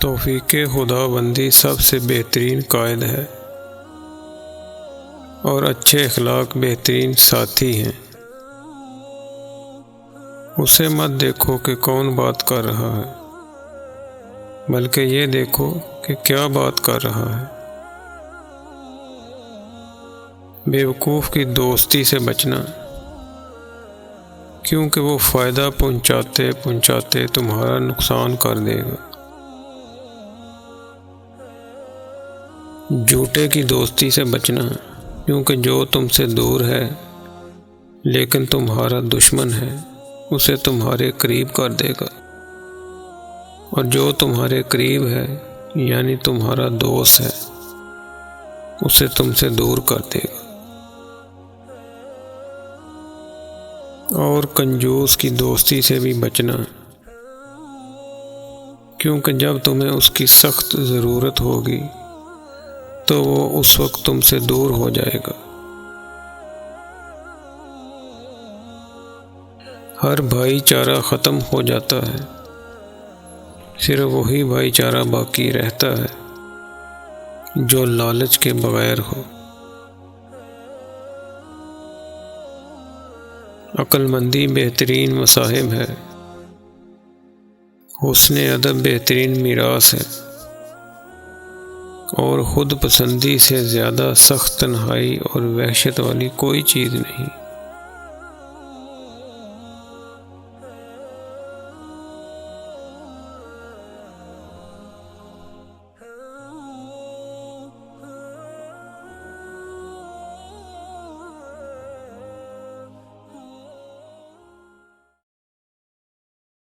توفیق خدا بندی سب سے بہترین قائد ہے اور اچھے اخلاق بہترین ساتھی ہیں۔ اسے مت دیکھو کہ کون بات کر رہا ہے، بلکہ یہ دیکھو کہ کیا بات کر رہا ہے۔ بیوقوف کی دوستی سے بچنا، کیونکہ وہ فائدہ پہنچاتے پہنچاتے تمہارا نقصان کر دے گا۔ جھوٹے کی دوستی سے بچنا، کیونکہ جو تم سے دور ہے لیکن تمہارا دشمن ہے اسے تمہارے قریب کر دے گا، اور جو تمہارے قریب ہے یعنی تمہارا دوست ہے اسے تم سے دور کر دے گا۔ اور کنجوس کی دوستی سے بھی بچنا، کیونکہ جب تمہیں اس کی سخت ضرورت ہوگی تو وہ اس وقت تم سے دور ہو جائے گا۔ ہر بھائی چارہ ختم ہو جاتا ہے، صرف وہی بھائی چارہ باقی رہتا ہے جو لالچ کے بغیر ہو۔ عقل مندی بہترین مصاحب ہے، حسن ادب بہترین میراث ہے، اور خود پسندی سے زیادہ سخت تنہائی اور وحشت والی کوئی چیز نہیں۔